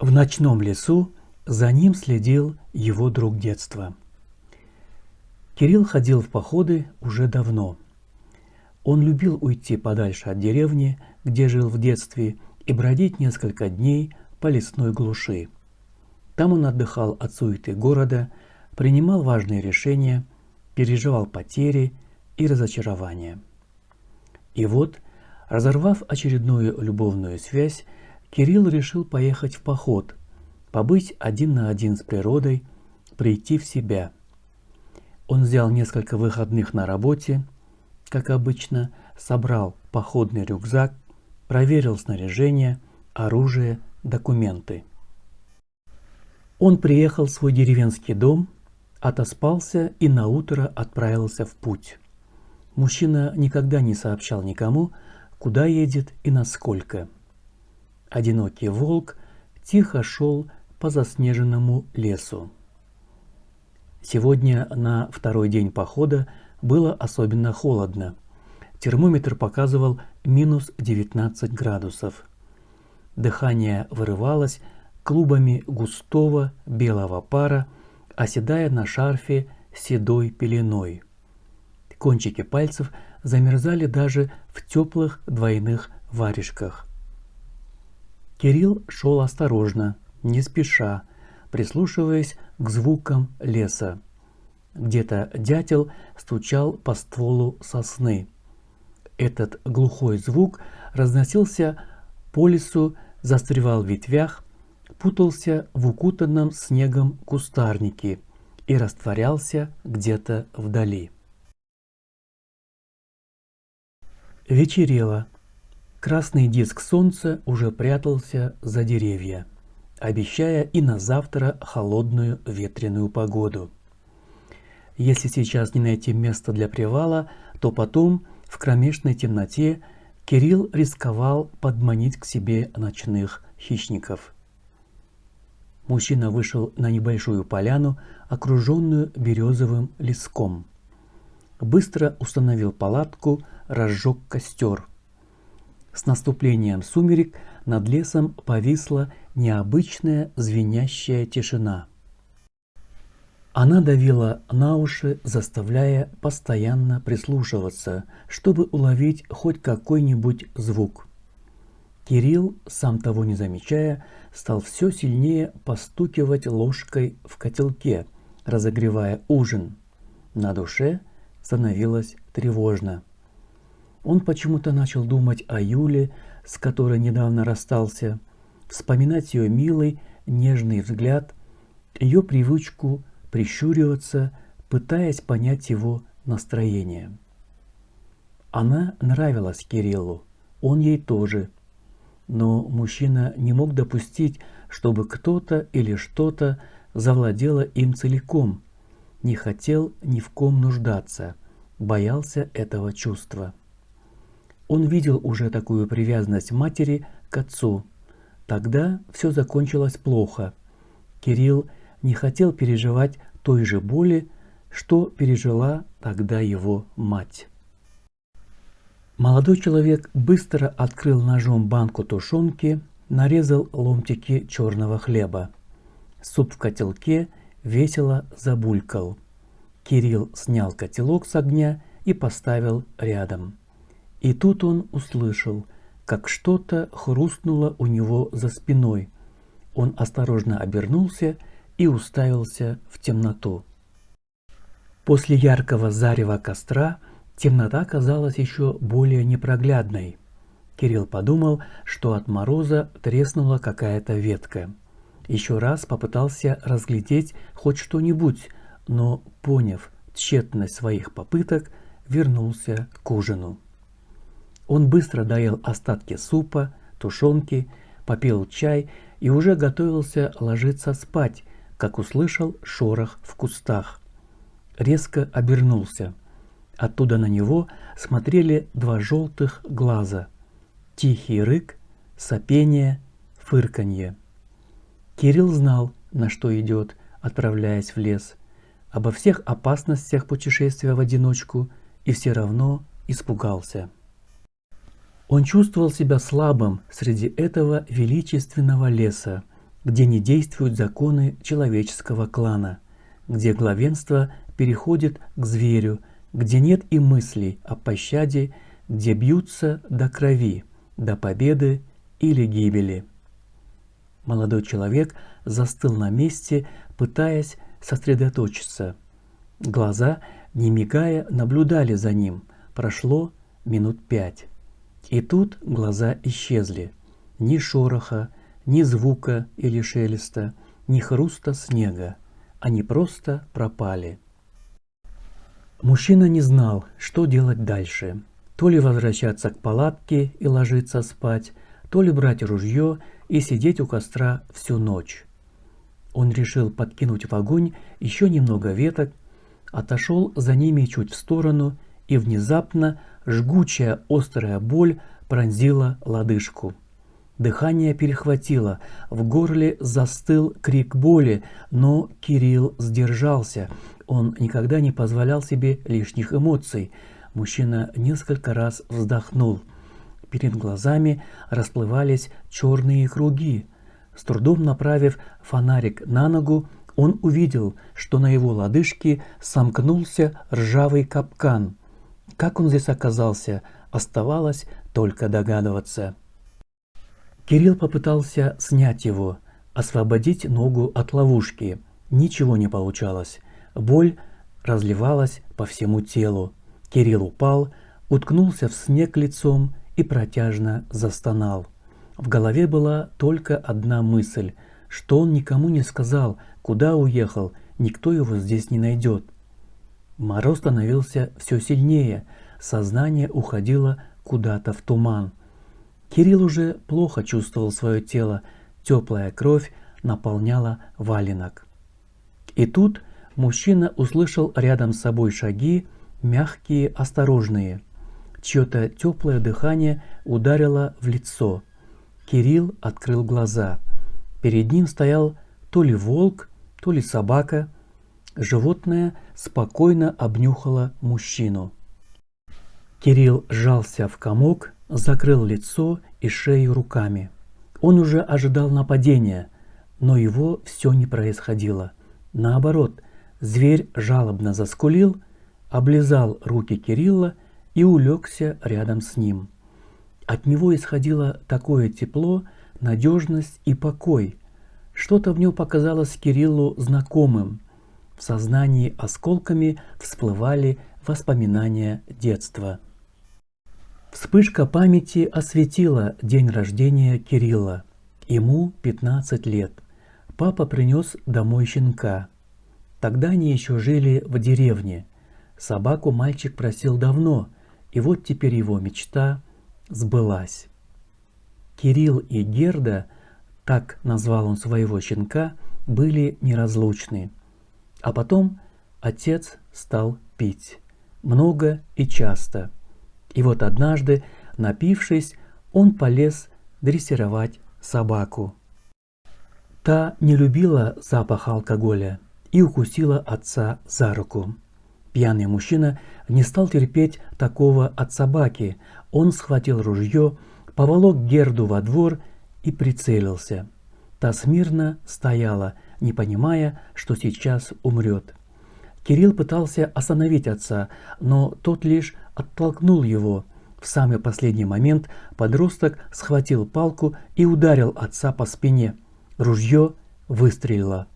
В ночном лесу за ним следил его друг детства. Кирилл ходил в походы уже давно. Он любил уйти подальше от деревни, где жил в детстве, и бродить несколько дней по лесной глуши. Там он отдыхал от суеты города, принимал важные решения, переживал потери и разочарования. И вот, разорвав очередную любовную связь, Кирилл решил поехать в поход, побыть один на один с природой, прийти в себя. Он взял несколько выходных на работе, как обычно, собрал походный рюкзак, проверил снаряжение, оружие, документы. Он приехал в свой деревенский дом, отоспался и наутро отправился в путь. Мужчина никогда не сообщал никому, куда едет и насколько. Одинокий волк тихо шел по заснеженному лесу. Сегодня, на второй день похода, было особенно холодно. Термометр показывал минус 19 градусов. Дыхание вырывалось клубами густого белого пара, оседая на шарфе седой пеленой. Кончики пальцев замерзали даже в теплых двойных варежках. Кирилл шел осторожно, не спеша, прислушиваясь к звукам леса. Где-то дятел стучал по стволу сосны. Этот глухой звук разносился по лесу, застревал в ветвях, путался в укутанном снегом кустарнике и растворялся где-то вдали. Вечерело. Красный диск солнца уже прятался за деревья, обещая и на завтра холодную ветреную погоду. Если сейчас не найти место для привала, то потом, в кромешной темноте, Кирилл рисковал подманить к себе ночных хищников. Мужчина вышел на небольшую поляну, окруженную березовым леском. Быстро установил палатку, разжег костер. С наступлением сумерек над лесом повисла необычная звенящая тишина. Она давила на уши, заставляя постоянно прислушиваться, чтобы уловить хоть какой-нибудь звук. Кирилл, сам того не замечая, стал все сильнее постукивать ложкой в котелке, разогревая ужин. На душе становилось тревожно. Он почему-то начал думать о Юле, с которой недавно расстался, вспоминать ее милый, нежный взгляд, ее привычку прищуриваться, пытаясь понять его настроение. Она нравилась Кириллу, он ей тоже. Но мужчина не мог допустить, чтобы кто-то или что-то завладело им целиком, не хотел ни в ком нуждаться, боялся этого чувства. Он видел уже такую привязанность матери к отцу. Тогда все закончилось плохо. Кирилл не хотел переживать той же боли, что пережила тогда его мать. Молодой человек быстро открыл ножом банку тушенки, нарезал ломтики черного хлеба. Суп в котелке весело забулькал. Кирилл снял котелок с огня и поставил рядом. И тут он услышал, как что-то хрустнуло у него за спиной. Он осторожно обернулся и уставился в темноту. После яркого зарева костра темнота казалась еще более непроглядной. Кирилл подумал, что от мороза треснула какая-то ветка. Еще раз попытался разглядеть хоть что-нибудь, но, поняв тщетность своих попыток, вернулся к ужину. Он быстро доел остатки супа, тушенки, попил чай и уже готовился ложиться спать, как услышал шорох в кустах. Резко обернулся. Оттуда на него смотрели два желтых глаза. Тихий рык, сопение, фырканье. Кирилл знал, на что идет, отправляясь в лес, обо всех опасностях путешествия в одиночку, и все равно испугался. Он чувствовал себя слабым среди этого величественного леса где не действуют законы человеческого клана, где главенство переходит к зверю, где нет и мыслей о пощаде, где бьются до крови, до победы или гибели. Молодой человек застыл на месте, пытаясь сосредоточиться. Глаза, не мигая, наблюдали за ним. Прошло минут 5. И тут глаза исчезли. Ни шороха, ни звука или шелеста, ни хруста снега. Они просто пропали. Мужчина не знал, что делать дальше. То ли возвращаться к палатке и ложиться спать, то ли брать ружье и сидеть у костра всю ночь. Он решил подкинуть в огонь еще немного веток, отошел за ними чуть в сторону, и внезапно жгучая острая боль пронзила лодыжку. Дыхание перехватило, в горле застыл крик боли, но Кирилл сдержался. Он никогда не позволял себе лишних эмоций. Мужчина несколько раз вздохнул. Перед глазами расплывались черные круги. С трудом направив фонарик на ногу, он увидел, что на его лодыжке сомкнулся ржавый капкан. Как он здесь оказался, оставалось только догадываться. Кирилл попытался снять его, освободить ногу от ловушки. Ничего не получалось. Боль разливалась по всему телу. Кирилл упал, уткнулся в снег лицом и протяжно застонал. В голове была только одна мысль, что он никому не сказал, куда уехал, никто его здесь не найдет. Мороз становился все сильнее, сознание уходило куда-то в туман. Кирилл уже плохо чувствовал свое тело, теплая кровь наполняла валенок. И тут мужчина услышал рядом с собой шаги, мягкие, осторожные. Чье-то теплое дыхание ударило в лицо. Кирилл открыл глаза. Перед ним стоял то ли волк, то ли собака. Животное спокойно обнюхало мужчину. Кирилл сжался в комок, закрыл лицо и шею руками. Он уже ожидал нападения, но его все не происходило. Наоборот, зверь жалобно заскулил, облизал руки Кирилла и улегся рядом с ним. От него исходило такое тепло, надежность и покой. Что-то в нем показалось Кириллу знакомым. В сознании осколками всплывали воспоминания детства. Вспышка памяти осветила день рождения Кирилла. Ему 15 лет. Папа принес домой щенка. Тогда они еще жили в деревне. Собаку мальчик просил давно, и вот теперь его мечта сбылась. Кирилл и Герда, так назвал он своего щенка, были неразлучны. А потом отец стал пить. Много и часто. И вот однажды, напившись, он полез дрессировать собаку. Та не любила запах алкоголя и укусила отца за руку. Пьяный мужчина не стал терпеть такого от собаки. Он схватил ружье, поволок Герду во двор и прицелился. Та смирно стояла, не понимая, что сейчас умрет. Кирилл пытался остановить отца, но тот лишь оттолкнул его. В самый последний момент подросток схватил палку и ударил отца по спине. Ружье выстрелило.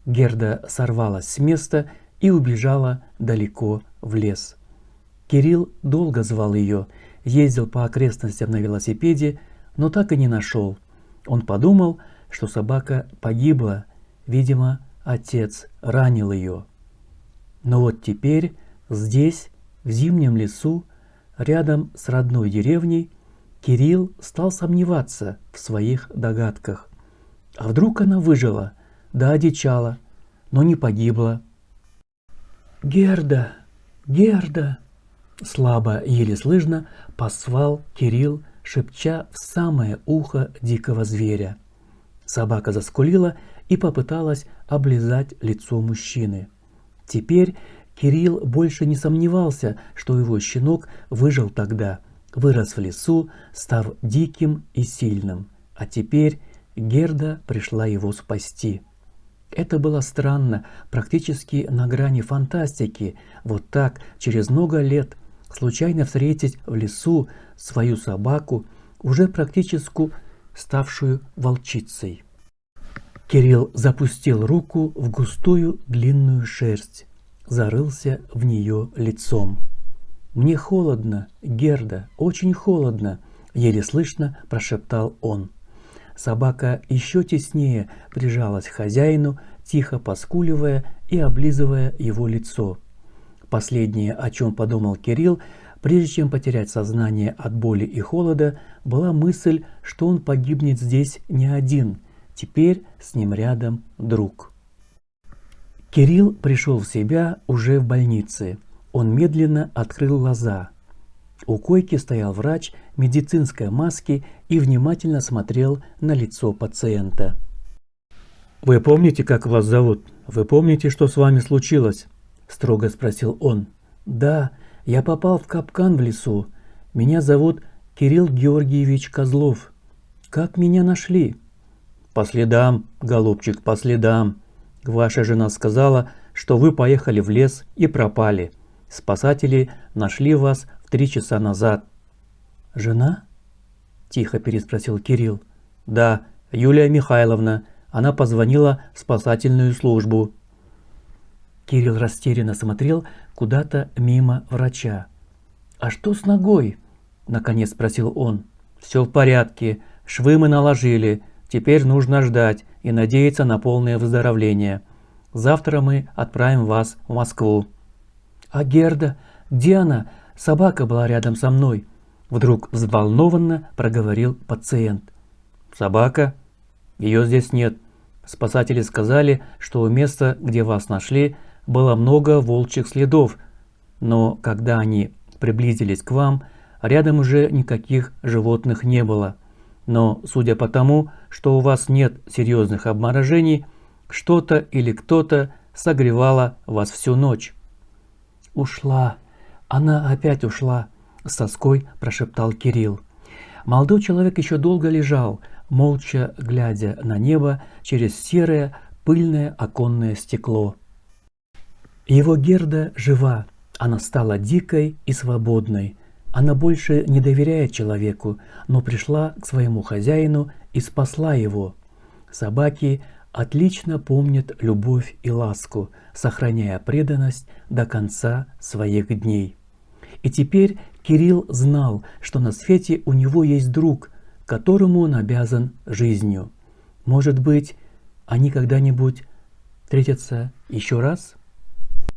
Герда сорвалась с места и убежала далеко в лес. Кирилл долго звал ее, ездил по окрестностям на велосипеде, но так и не нашел. Он подумал, что собака погибла, видимо, отец ранил ее. Но вот теперь здесь, в зимнем лесу, рядом с родной деревней, Кирилл стал сомневаться в своих догадках. А вдруг она выжила, да одичала, но не погибла? «Герда! Герда!» Слабо, еле слышно, позвал Кирилл, шепча в самое ухо дикого зверя. Собака заскулила и попыталась облизать лицо мужчины. Теперь Кирилл больше не сомневался, что его щенок выжил тогда, вырос в лесу, став диким и сильным. А теперь Герда пришла его спасти. Это было странно, практически на грани фантастики, вот так через много лет случайно встретить в лесу свою собаку, уже практически ставшую волчицей. Кирилл запустил руку в густую длинную шерсть, зарылся в нее лицом. «Мне холодно, Герда, очень холодно», — еле слышно прошептал он. Собака еще теснее прижалась к хозяину, тихо поскуливая и облизывая его лицо. Последнее, о чем подумал Кирилл, прежде чем потерять сознание от боли и холода, была мысль, что он погибнет здесь не один, теперь с ним рядом друг. Кирилл пришел в себя уже в больнице. Он медленно открыл глаза. У койки стоял врач в медицинской маске и внимательно смотрел на лицо пациента. «Вы помните, как вас зовут? Вы помните, что с вами случилось?» – строго спросил он. «Да, я попал в капкан в лесу. Меня зовут Кирилл Георгиевич Козлов. Как меня нашли?» «По следам, голубчик, по следам. Ваша жена сказала, что вы поехали в лес и пропали. Спасатели нашли вас в 3 часа назад». «Жена?» – тихо переспросил Кирилл. «Да, Юлия Михайловна. Она позвонила в спасательную службу». Кирилл растерянно смотрел куда-то мимо врача. «А что с ногой?» – наконец спросил он. «Все в порядке. Швы мы наложили. Теперь нужно ждать и надеяться на полное выздоровление. Завтра мы отправим вас в Москву». «А Герда? Где она? Собака была рядом со мной», – вдруг взволнованно проговорил пациент. «Собака? Ее здесь нет. Спасатели сказали, что у места, где вас нашли, было много волчьих следов, но когда они приблизились к вам, рядом уже никаких животных не было. Но судя по тому, что у вас нет серьезных обморожений, что-то или кто-то согревало вас всю ночь». «Ушла. Она опять ушла», – с тоской прошептал Кирилл. Молодой человек еще долго лежал, молча глядя на небо через серое пыльное оконное стекло. Его Герда жива, она стала дикой и свободной. Она больше не доверяет человеку, но пришла к своему хозяину и спасла его. Собаки отлично помнят любовь и ласку, сохраняя преданность до конца своих дней. И теперь Кирилл знал, что на свете у него есть друг, которому он обязан жизнью. Может быть, они когда-нибудь встретятся еще раз?